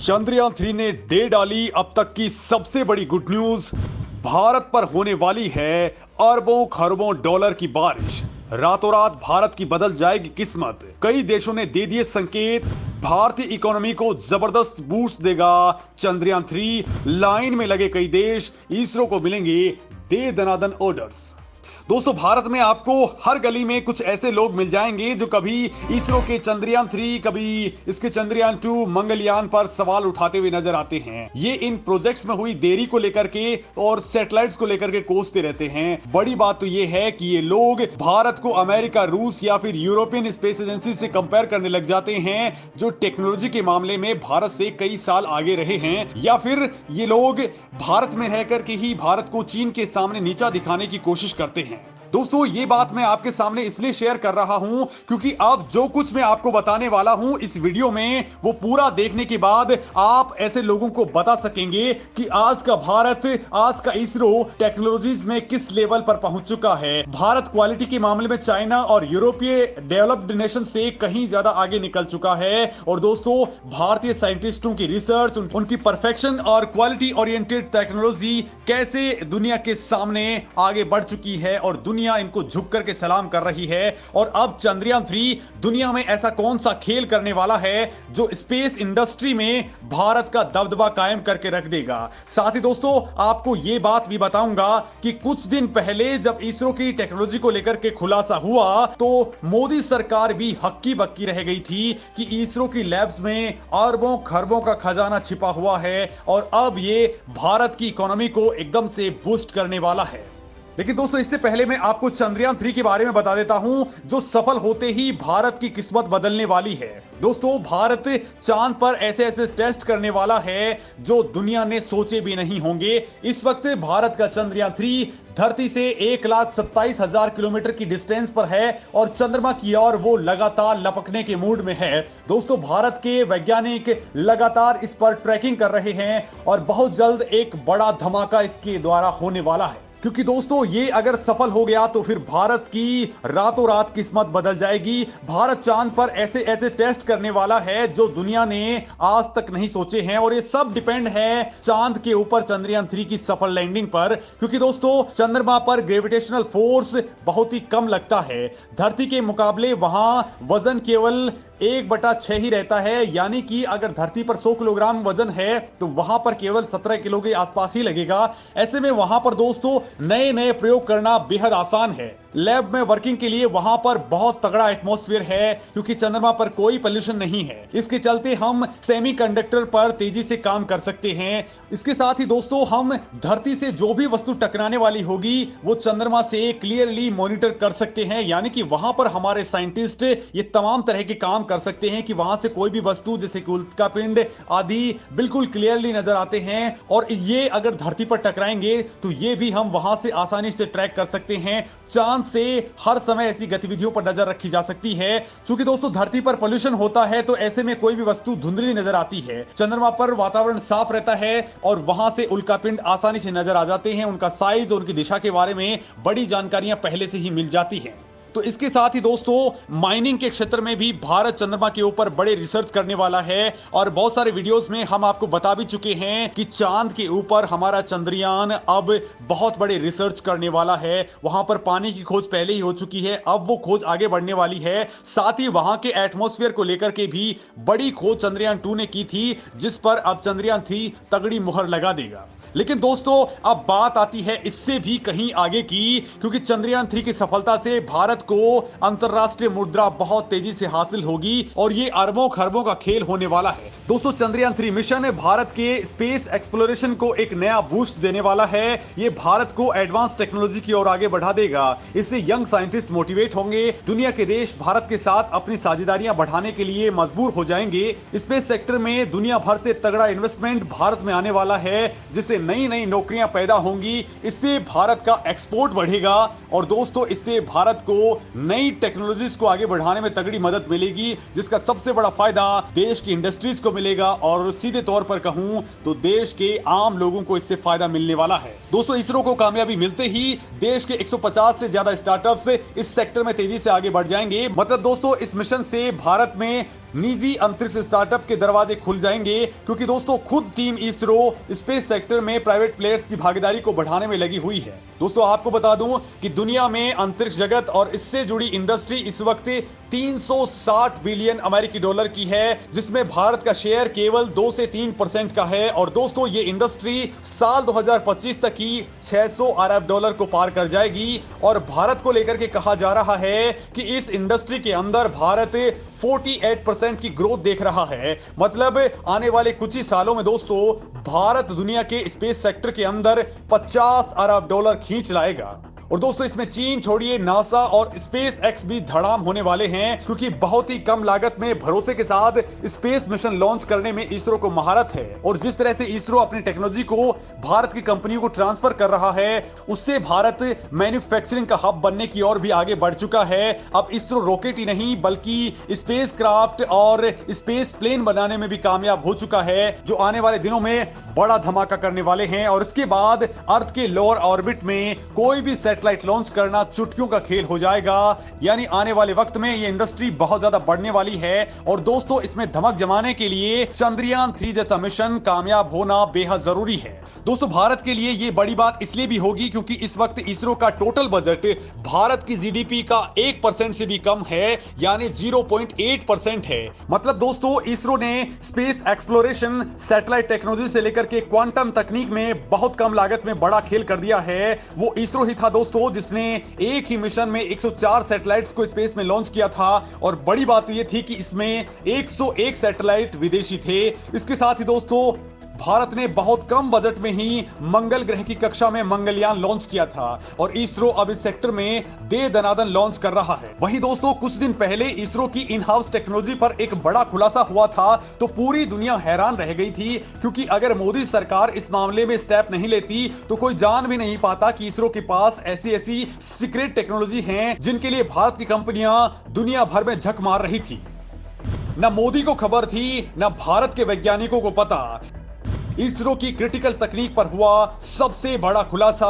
चंद्रयान 3 ने दे डाली अब तक की सबसे बड़ी गुड न्यूज। भारत पर होने वाली है अरबों खरबों डॉलर की बारिश। रातों रात भारत की बदल जाएगी किस्मत। कई देशों ने दे दिए संकेत। भारतीय इकोनॉमी को जबरदस्त बूस्ट देगा चंद्रयान 3। लाइन में लगे कई देश, इसरो को मिलेंगे दे दनादन ऑर्डर्स। दोस्तों, भारत में आपको हर गली में कुछ ऐसे लोग मिल जाएंगे जो कभी इसरो के चंद्रयान 3, कभी इसके चंद्रयान 2 मंगलयान पर सवाल उठाते हुए नजर आते हैं। ये इन प्रोजेक्ट्स में हुई देरी को लेकर के और सैटेलाइट्स को लेकर के कोसते रहते हैं। बड़ी बात तो ये है कि ये लोग भारत को अमेरिका, रूस या फिर यूरोपियन स्पेस एजेंसी से कंपेयर करने लग जाते हैं, जो टेक्नोलॉजी के मामले में भारत से कई साल आगे रहे हैं। या फिर ये लोग भारत में रह करके ही भारत को चीन के सामने नीचा दिखाने की कोशिश करते हैं। दोस्तों, ये बात मैं आपके सामने इसलिए शेयर कर रहा हूं क्योंकि अब जो कुछ मैं आपको बताने वाला हूं इस वीडियो में, वो पूरा देखने के बाद आप ऐसे लोगों को बता सकेंगे कि आज का भारत, आज का इसरो टेक्नोलॉजीज में किस लेवल पर पहुंच चुका है। भारत क्वालिटी के मामले में चाइना और यूरोपीय डेवलप्ड नेशन से कहीं ज्यादा आगे निकल चुका है। और दोस्तों, भारतीय साइंटिस्टों की रिसर्च, उनकी परफेक्शन और क्वालिटी ओरिएंटेड टेक्नोलॉजी कैसे दुनिया के सामने आगे बढ़ चुकी है और दुनिया इनको झुक करके सलाम कर रही है। और अब चंद्रयान 3 दुनिया में ऐसा कौन सा खेल करने वाला है जो स्पेस इंडस्ट्री में भारत का दबदबा कायम करके रख देगा। साथ ही दोस्तों, आपको यह बात भी बताऊंगा कि कुछ दिन पहले जब इसरो की टेक्नोलॉजी को लेकर के खुलासा हुआ तो मोदी सरकार भी हक्की बक्की रह गई थी कि इसरो की लैब्स में अरबों खरबों का खजाना छिपा हुआ है और अब ये भारत की इकोनॉमी को एकदम से बूस्ट करने वाला है। लेकिन दोस्तों, इससे पहले मैं आपको चंद्रयान 3 के बारे में बता देता हूं, जो सफल होते ही भारत की किस्मत बदलने वाली है। दोस्तों, भारत चांद पर ऐसे ऐसे टेस्ट करने वाला है जो दुनिया ने सोचे भी नहीं होंगे। इस वक्त भारत का चंद्रयान 3 धरती से 1,27,000 किलोमीटर की डिस्टेंस पर है और चंद्रमा की ओर वो लगातार लपकने के मूड में है। दोस्तों, भारत के वैज्ञानिक लगातार इस पर ट्रैकिंग कर रहे हैं और बहुत जल्द एक बड़ा धमाका इसके द्वारा होने वाला है। क्योंकि दोस्तों, ये अगर सफल हो गया तो फिर भारत की रातों रात किस्मत बदल जाएगी। भारत चांद पर ऐसे ऐसे टेस्ट करने वाला है जो दुनिया ने आज तक नहीं सोचे हैं और ये सब डिपेंड है चांद के ऊपर चंद्रयान 3 की सफल लैंडिंग पर। क्योंकि दोस्तों, चंद्रमा पर ग्रेविटेशनल फोर्स बहुत ही कम लगता है। धरती के मुकाबले वहां वजन केवल 1/6 ही रहता है, यानी कि अगर धरती पर 100 किलोग्राम वजन है तो वहां पर केवल 17 किलो के आसपास ही लगेगा। ऐसे में वहां पर दोस्तों नए नए प्रयोग करना बेहद आसान है। लैब में वर्किंग के लिए वहां पर बहुत तगड़ा एटमॉस्फेयर है क्योंकि चंद्रमा पर कोई पोल्यूशन नहीं है। इसके चलते हम सेमीकंडक्टर पर तेजी से काम कर सकते हैं। इसके साथ ही दोस्तों, हम धरती से जो भी वस्तु टकराने वाली होगी वो चंद्रमा से क्लियरली मॉनिटर कर सकते हैं, यानी कि वहां पर हमारे साइंटिस्ट ये तमाम तरह के काम कर सकते हैं कि वहां से कोई भी वस्तु जैसे कि उल्कापिंड आदि बिल्कुल क्लियरली नजर आते हैं और ये अगर धरती पर टकराएंगे तो ये भी हम वहां से आसानी से ट्रैक कर सकते हैं। चांद से हर समय ऐसी गतिविधियों पर नजर रखी जा सकती है। चूंकि दोस्तों, धरती पर पोल्यूशन होता है तो ऐसे में कोई भी वस्तु धुंधली नजर आती है। चंद्रमा पर वातावरण साफ रहता है और वहां से उल्कापिंड आसानी से नजर आ जाते हैं। उनका साइज और उनकी दिशा के बारे में बड़ी जानकारियां पहले से ही मिल जाती हैं। तो इसके साथ ही दोस्तों, माइनिंग के क्षेत्र में भी भारत चंद्रमा के ऊपर बड़े रिसर्च करने वाला है और बहुत सारे वीडियोस में हम आपको बता भी चुके हैं कि चांद के ऊपर हमारा चंद्रयान अब बहुत बड़े रिसर्च करने वाला है। वहां पर पानी की खोज पहले ही हो चुकी है, अब वो खोज आगे बढ़ने वाली है। साथ ही वहां के एटमॉस्फेयर को लेकर के भी बड़ी खोज चंद्रयान 2 ने की थी, जिस पर अब चंद्रयान 3 तगड़ी मुहर लगा देगा। लेकिन दोस्तों, अब बात आती है इससे भी कहीं आगे की, क्योंकि चंद्रयान 3 की सफलता से भारत को अंतरराष्ट्रीय मुद्रा बहुत तेजी से हासिल होगी और ये अरबों खरबों का खेल होने वाला है। दोस्तों, चंद्रयान 3 मिशन भारत के स्पेस एक्सप्लोरेशन को एक नया बूस्ट देने वाला है। ये भारत को एडवांस टेक्नोलॉजी की ओर आगे बढ़ा देगा। इससे यंग साइंटिस्ट मोटिवेट होंगे। दुनिया के देश भारत के साथ अपनी साझेदारियां बढ़ाने के लिए मजबूर हो जाएंगे। स्पेस सेक्टर में दुनिया भर से तगड़ा इन्वेस्टमेंट भारत में आने वाला है, जिससे नई नई नौकरियां पैदा होंगी। इससे भारत का एक्सपोर्ट बढ़ेगा और दोस्तों, इससे भारत को नई टेक्नोलॉजीज को आगे बढ़ाने में तगड़ी मदद मिलेगी, जिसका सबसे बड़ा फायदा देश की इंडस्ट्रीज को मिलेगा और सीधे तौर पर कहूं तो देश के आम लोगों को इससे फायदा मिलने वाला है। दोस्तों, इसरो को कामयाबी मिलते ही देश के 150 से ज्यादा स्टार्टअप्स इस सेक्टर में तेजी से आगे बढ़ जाएंगे। मतलब दोस्तों, इस मिशन से भारत में निजी अंतरिक्ष स्टार्टअप के दरवाजे खुल जाएंगे, क्योंकि दोस्तों खुद टीम इसरो स्पेस सेक्टर में प्राइवेट प्लेयर्स की भागीदारी को बढ़ाने में लगी हुई है। दोस्तों आपको बता दूं कि दुनिया में अंतरिक्ष जगत और इससे जुड़ी इंडस्ट्री इस वक्त 360 बिलियन अमेरिकी डॉलर की है, जिसमें भारत का शेयर केवल 2 से 3% का है। और दोस्तों ये इंडस्ट्री साल 2025 तक ही 600 अरब डॉलर को पार कर जाएगी। और भारत को लेकर के कहा जा रहा है कि इस इंडस्ट्री के अंदर भारत 48% की ग्रोथ देख रहा है। मतलब आने वाले कुछ ही सालों में दोस्तों भारत दुनिया के स्पेस सेक्टर के अंदर 50 अरब डॉलर खींच लाएगा। और दोस्तों इसमें चीन छोड़िए, नासा और स्पेस एक्स भी धड़ाम होने वाले हैं, क्योंकि बहुत ही कम लागत में भरोसे के साथ स्पेस मिशन लॉन्च करने में इसरो को महारत है। और जिस तरह से इसरो अपनी टेक्नोलॉजी को भारत की कंपनियों को ट्रांसफर कर रहा है, उससे भारत मैन्युफैक्चरिंग का हब बनने की ओर भी आगे बढ़ चुका है। अब इसरो रॉकेट ही नहीं बल्कि स्पेस क्राफ्ट और स्पेस प्लेन बनाने में भी कामयाब हो चुका है, जो आने वाले दिनों में बड़ा धमाका करने वाले हैं। और इसके बाद अर्थ के लोअर ऑर्बिट में कोई भी सैटेलाइट लॉन्च करना चुटकियों का खेल हो जाएगा। यानी आने वाले वक्त में ये इंडस्ट्री बहुत ज्यादा बढ़ने वाली है। और दोस्तों इसमें धमक जमाने के लिए चंद्रयान 3 जैसा मिशन कामयाब होना बेहद जरूरी है। दोस्तों भारत के लिए ये बड़ी बात इसलिए भी होगी क्योंकि इस वक्त इसरो का टोटल बजट भारत की जीडीपी का 1% से भी कम है, यानी 0.8% है। मतलब दोस्तों इसरो ने स्पेस एक्सप्लोरेशन, सैटेलाइट टेक्नोलॉजी से लेकर के क्वांटम तकनीक में बहुत कम लागत में बड़ा खेल कर दिया है। वो इसरो ही था दोस्तों जिसने एक ही मिशन में 104 सैटेलाइट्स को स्पेस में लॉन्च किया था। और बड़ी बात तो ये थी कि इसमें 101 सैटेलाइट विदेशी थे। इसके साथ ही दोस्तों भारत ने बहुत कम बजट में ही मंगल ग्रह की कक्षा में मंगलयान लॉन्च किया था। और इसरो अब इस सेक्टर में दे दनादन लॉन्च कर रहा है। वहीं दोस्तों कुछ दिन पहले इसरो की इन हाउस टेक्नोलॉजी पर एक बड़ा खुलासा हुआ था, तो पूरी दुनिया हैरान रह गई थी, क्योंकि अगर मोदी सरकार इस मामले में स्टेप नहीं लेती तो कोई जान भी नहीं पाता कि इसरो के पास ऐसी ऐसी सीक्रेट टेक्नोलॉजी हैं जिनके लिए भारत की कंपनियां दुनिया भर में झक मार रही थी। न मोदी को खबर थी, न भारत के वैज्ञानिकों को पता। इसरो की क्रिटिकल तकनीक पर हुआ सबसे बड़ा खुलासा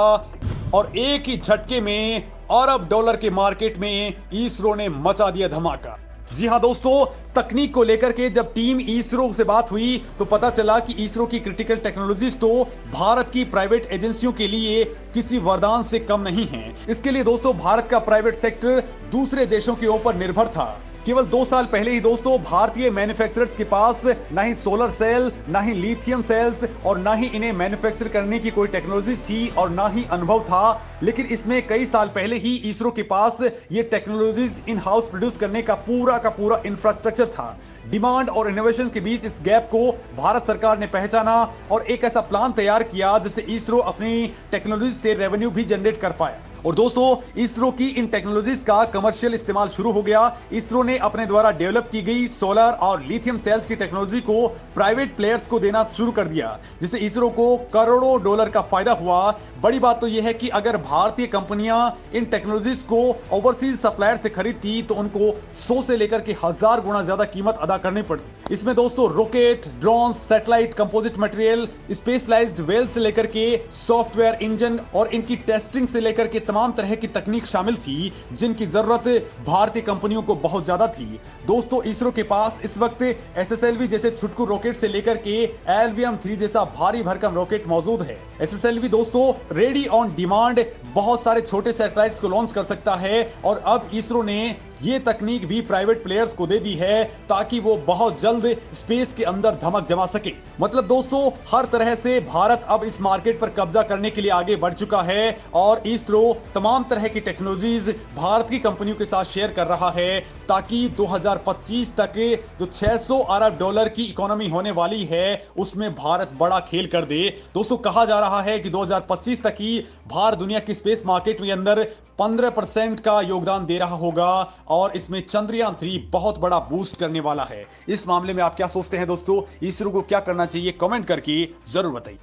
और एक ही झटके में अरब डॉलर के मार्केट में इसरो ने मचा दिया धमाका। जी हां दोस्तों, तकनीक को लेकर के जब टीम इसरो से बात हुई तो पता चला कि इसरो की क्रिटिकल टेक्नोलॉजीज तो भारत की प्राइवेट एजेंसियों के लिए किसी वरदान से कम नहीं है। इसके लिए दोस्तों भारत का प्राइवेट सेक्टर दूसरे देशों के ऊपर निर्भर था। केवल 2 साल पहले ही दोस्तों भारतीय मैन्युफैक्चरर्स के पास ना ही सोलर सेल, ना ही लिथियम सेल्स और ना ही इन्हें मैन्युफैक्चर करने की कोई टेक्नोलॉजीज थी और ना ही अनुभव था। लेकिन इसमें कई साल पहले ही इसरो के पास ये टेक्नोलॉजीज इन हाउस प्रोड्यूस करने का पूरा इंफ्रास्ट्रक्चर था। डिमांड और इनोवेशन के बीच इस गैप को भारत सरकार ने पहचाना और एक ऐसा प्लान तैयार किया जिससे इसरो अपनी टेक्नोलॉजी से रेवेन्यू भी जनरेट कर पाया। और दोस्तों इसरो की इन टेक्नोलॉजीज का कमर्शियल इस्तेमाल शुरू हो गया। इसरो ने अपने द्वारा डेवलप की गई सोलर और लिथियम सेल्स की टेक्नोलॉजी को प्राइवेट प्लेयर्स को देना शुरू कर दिया, जिससे इसरो को करोड़ों डॉलर का फायदा हुआ। बड़ी बात तो यह है कि अगर भारतीय कंपनियां इन टेक्नोलॉजीज को ओवरसीज सप्लायर से खरीदती तो उनको 100 से लेकर के 1000 गुना ज्यादा कीमत अदा करनी पड़ती। इसमें दोस्तों rocket, drone, satellite, composite material, specialized वेल से लेकर के सॉफ्टवेयर, इंजन और इनकी टेस्टिंग से लेकर के तमाम तरह की तकनीक शामिल थी, जिनकी जरूरत भारतीय कंपनियों को बहुत ज्यादा थी। दोस्तों इसरो के पास इस वक्त एसएसएलवी जैसे छुटकू रॉकेट से लेकर के LVM-3 जैसा भारी भरकम रॉकेट मौजूद है। एसएसएलवी दोस्तों रेडी ऑन डिमांड बहुत सारे छोटे सैटेलाइट्स को लॉन्च कर सकता है। और अब इसरो ने ये तकनीक भी प्राइवेट प्लेयर्स को दे दी है ताकि वो बहुत जल्द स्पेस के अंदर धमक जमा सके। मतलब दोस्तों हर तरह से भारत अब इस मार्केट पर कब्जा करने के लिए आगे बढ़ चुका है और इसरो तमाम तरह की टेक्नोलॉजीज भारत की कंपनियों के साथ शेयर कर रहा है ताकि 2025 तक जो 600 अरब डॉलर की इकोनॉमी होने वाली है उसमें भारत बड़ा खेल कर दे। दोस्तों कहा जा रहा है कि 2025 तक ही भारत दुनिया की स्पेस मार्केट के अंदर 15% का योगदान दे रहा होगा और इसमें चंद्रयान 3 बहुत बड़ा बूस्ट करने वाला है। इस मामले में आप क्या सोचते हैं दोस्तों? इसरो को क्या करना चाहिए? कमेंट करके जरूर बताइए।